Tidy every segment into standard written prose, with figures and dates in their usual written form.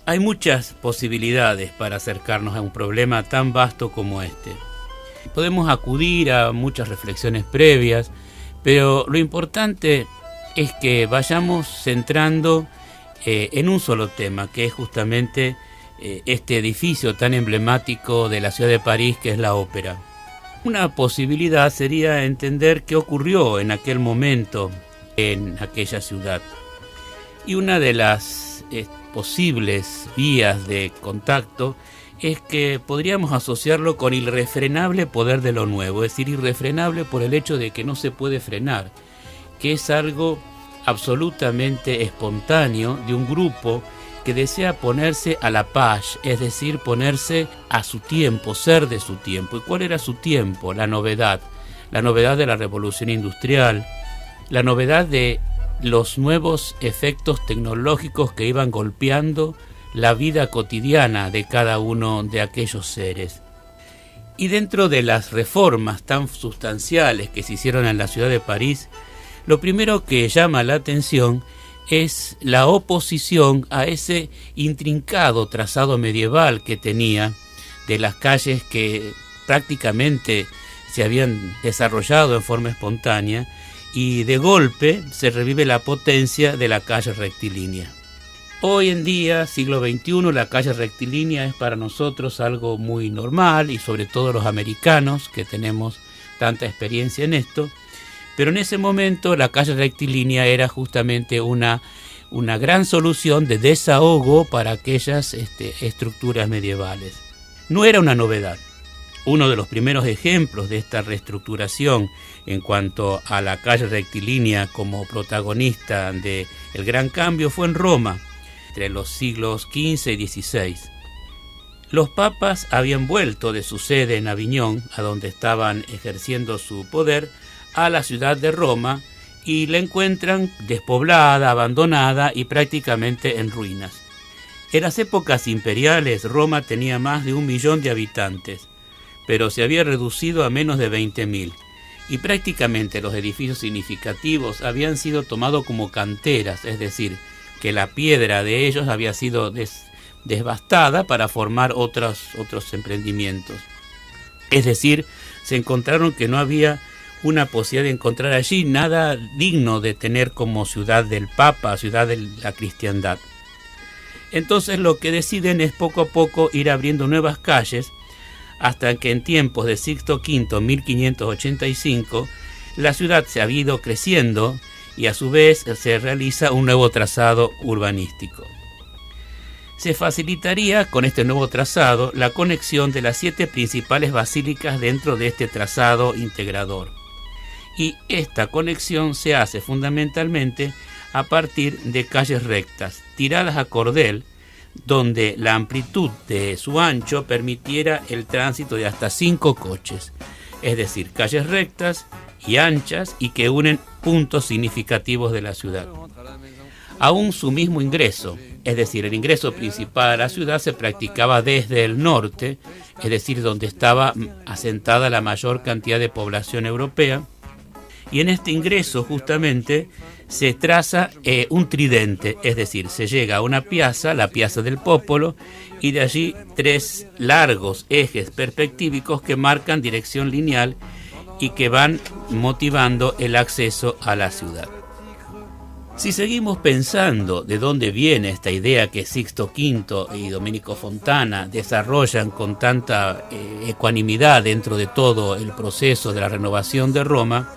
Hay muchas posibilidades para acercarnos a un problema tan vasto como este. Podemos acudir a muchas reflexiones previas, pero lo importante es que vayamos centrando en un solo tema, que es justamente este edificio tan emblemático de la ciudad de París, que es la ópera. Una posibilidad sería entender qué ocurrió en aquel momento en aquella ciudad. Y una de las posibles vías de contacto es que podríamos asociarlo con el irrefrenable poder de lo nuevo, es decir, irrefrenable por el hecho de que no se puede frenar, que es algo absolutamente espontáneo de un grupo que desea ponerse a la page, es decir, ponerse a su tiempo, ser de su tiempo. ¿Y cuál era su tiempo? La novedad de la revolución industrial, la novedad de los nuevos efectos tecnológicos que iban golpeando la vida cotidiana de cada uno de aquellos seres. Y dentro de las reformas tan sustanciales que se hicieron en la ciudad de París, lo primero que llama la atención es la oposición a ese intrincado trazado medieval que tenía de las calles que prácticamente se habían desarrollado en forma espontánea, y de golpe se revive la potencia de la calle rectilínea. Hoy en día, siglo XXI, la calle rectilínea es para nosotros algo muy normal, y sobre todo los americanos que tenemos tanta experiencia en esto, pero en ese momento la calle rectilínea era justamente una gran solución de desahogo para aquellas estructuras medievales. No era una novedad. Uno de los primeros ejemplos de esta reestructuración en cuanto a la calle rectilínea como protagonista del Gran Cambio fue en Roma, entre los siglos XV y XVI. Los papas habían vuelto de su sede en Aviñón, a donde estaban ejerciendo su poder, a la ciudad de Roma, y la encuentran despoblada, abandonada y prácticamente en ruinas. En las épocas imperiales, Roma tenía más de 1 millón de habitantes, pero se había reducido a menos de 20.000, y prácticamente los edificios significativos habían sido tomados como canteras, es decir, que la piedra de ellos había sido desbastada para formar otros emprendimientos. Es decir, se encontraron que no había una posibilidad de encontrar allí nada digno de tener como ciudad del Papa, ciudad de la cristiandad. Entonces lo que deciden es poco a poco ir abriendo nuevas calles, hasta que en tiempos de Sixto V, 1585, la ciudad se ha ido creciendo y a su vez se realiza un nuevo trazado urbanístico. Se facilitaría con este nuevo trazado la conexión de las 7 principales basílicas dentro de este trazado integrador. Y esta conexión se hace fundamentalmente a partir de calles rectas, tiradas a cordel, donde la amplitud de su ancho permitiera el tránsito de hasta 5 coches, es decir, calles rectas y anchas y que unen puntos significativos de la ciudad. Aún su mismo ingreso, es decir, el ingreso principal a la ciudad, se practicaba desde el norte, es decir, donde estaba asentada la mayor cantidad de población europea, y en este ingreso justamente se traza un tridente, es decir, se llega a una piazza, la Piazza del Popolo, y de allí 3 largos ejes perspectivos que marcan dirección lineal y que van motivando el acceso a la ciudad. Si seguimos pensando de dónde viene esta idea que Sixto V y Domenico Fontana desarrollan con tanta ecuanimidad dentro de todo el proceso de la renovación de Roma,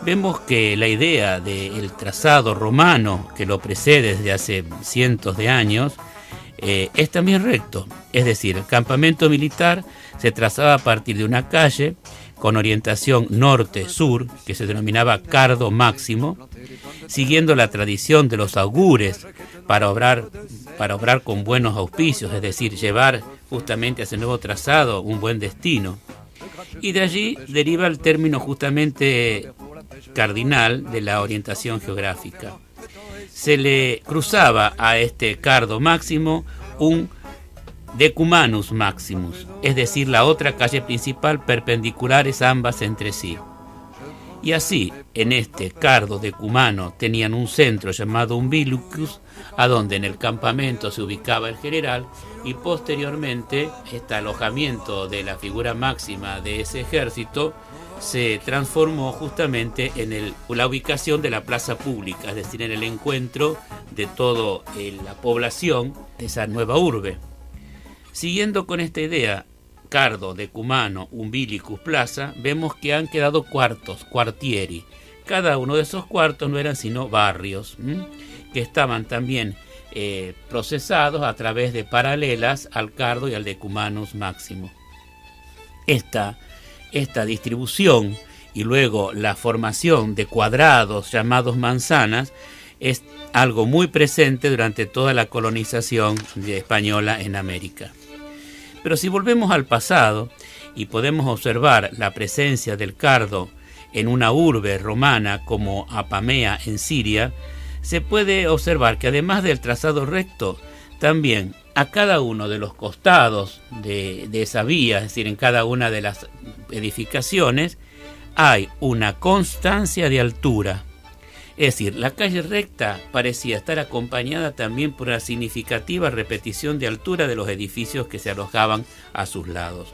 vemos que la idea del trazado romano que lo precede desde hace cientos de años es también recto. Es decir, el campamento militar se trazaba a partir de una calle con orientación norte-sur, que se denominaba Cardo Máximo, siguiendo la tradición de los augures para obrar con buenos auspicios, es decir, llevar justamente a ese nuevo trazado un buen destino. Y de allí deriva el término justamente cardinal de la orientación geográfica. Se le cruzaba a este Cardo Máximo un Decumanus Maximus, es decir, la otra calle principal perpendiculares ambas entre sí. Y así, en este cardo decumano tenían un centro llamado Umbilicus, a donde en el campamento se ubicaba el general, y posteriormente este alojamiento de la figura máxima de ese ejército se transformó justamente en la ubicación de la plaza pública, es decir, en el encuentro de toda la población de esa nueva urbe. Siguiendo con esta idea, Cardo, Decumano, Umbilicus, Plaza, vemos que han quedado cuartos, quartieri. Cada uno de esos cuartos no eran sino barrios, que estaban también procesados a través de paralelas al Cardo y al Decumanus Máximo. Esta distribución y luego la formación de cuadrados llamados manzanas es algo muy presente durante toda la colonización española en América. Pero si volvemos al pasado y podemos observar la presencia del cardo en una urbe romana como Apamea en Siria, se puede observar que además del trazado recto, también a cada uno de los costados de esa vía, es decir, en cada una de las edificaciones, hay una constancia de altura. Es decir, la calle recta parecía estar acompañada también por una significativa repetición de altura de los edificios que se alojaban a sus lados.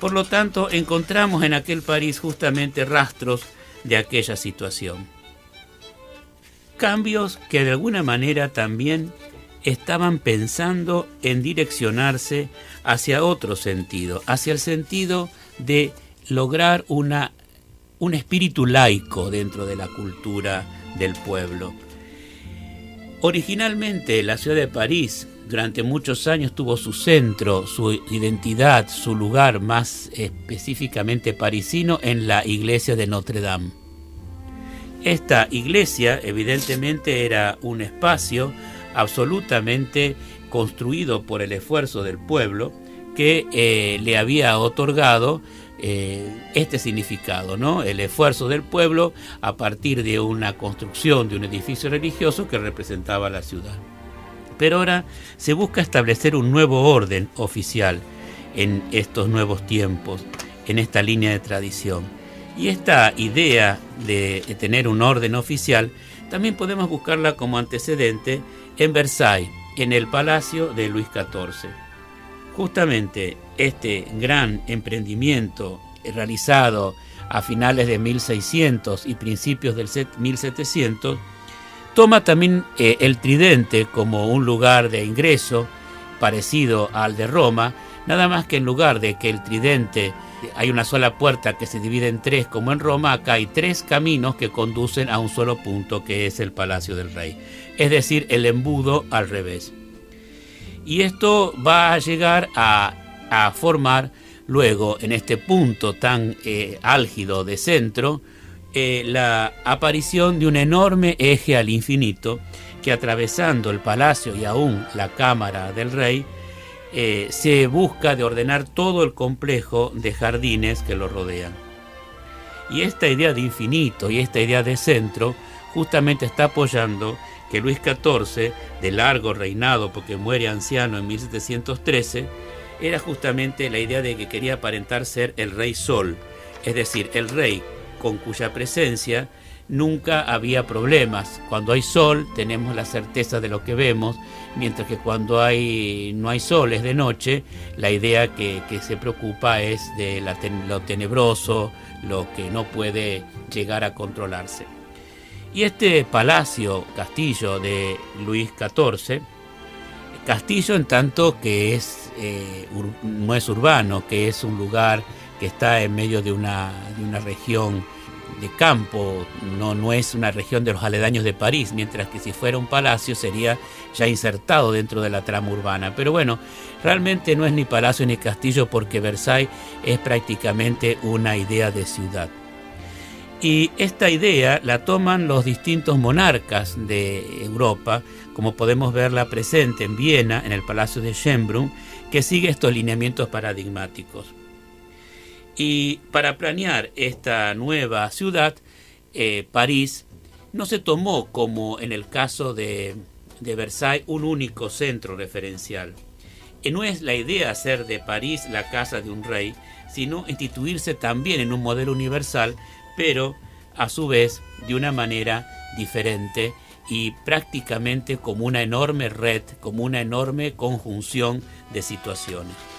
Por lo tanto, encontramos en aquel París justamente rastros de aquella situación. Cambios que de alguna manera también estaban pensando en direccionarse hacia otro sentido, hacia el sentido de lograr un espíritu laico dentro de la cultura del pueblo. Originalmente la ciudad de París durante muchos años tuvo su centro, su identidad, su lugar más específicamente parisino en la iglesia de Notre Dame. Esta iglesia evidentemente era un espacio absolutamente construido por el esfuerzo del pueblo que le había otorgado este significado, ¿no? El esfuerzo del pueblo a partir de una construcción de un edificio religioso que representaba la ciudad. Pero ahora se busca establecer un nuevo orden oficial en estos nuevos tiempos, en esta línea de tradición. Y esta idea de tener un orden oficial también podemos buscarla como antecedente en Versailles, en el palacio de Luis XIV. Justamente este gran emprendimiento realizado a finales de 1600 y principios del 1700 toma también el tridente como un lugar de ingreso parecido al de Roma, nada más que en lugar de que el tridente hay una sola puerta que se divide en tres como en Roma, acá hay tres caminos que conducen a un solo punto que es el Palacio del Rey, es decir, el embudo al revés. Y esto va a llegar a formar luego, en este punto tan álgido de centro, la aparición de un enorme eje al infinito que, atravesando el palacio y aún la cámara del rey, se busca de ordenar todo el complejo de jardines que lo rodean. Y esta idea de infinito y esta idea de centro justamente está apoyando que Luis XIV, de largo reinado porque muere anciano en 1713, era justamente la idea de que quería aparentar ser el rey sol, es decir, el rey con cuya presencia nunca había problemas. Cuando hay sol tenemos la certeza de lo que vemos, mientras que cuando no hay sol, es de noche, la idea que se preocupa es de lo tenebroso, lo que no puede llegar a controlarse. Y este castillo de Luis XIV, castillo en tanto que no es urbano, que es un lugar que está en medio de una región de campo, no es una región de los aledaños de París, mientras que si fuera un palacio sería ya insertado dentro de la trama urbana. Pero bueno, realmente no es ni palacio ni castillo porque Versailles es prácticamente una idea de ciudad. Y esta idea la toman los distintos monarcas de Europa, como podemos verla presente en Viena, en el Palacio de Schönbrunn, que sigue estos lineamientos paradigmáticos. Y para planear esta nueva ciudad, París no se tomó, como en el caso de Versailles, un único centro referencial. No es la idea hacer de París la casa de un rey, sino instituirse también en un modelo universal, pero a su vez de una manera diferente y prácticamente como una enorme red, como una enorme conjunción de situaciones.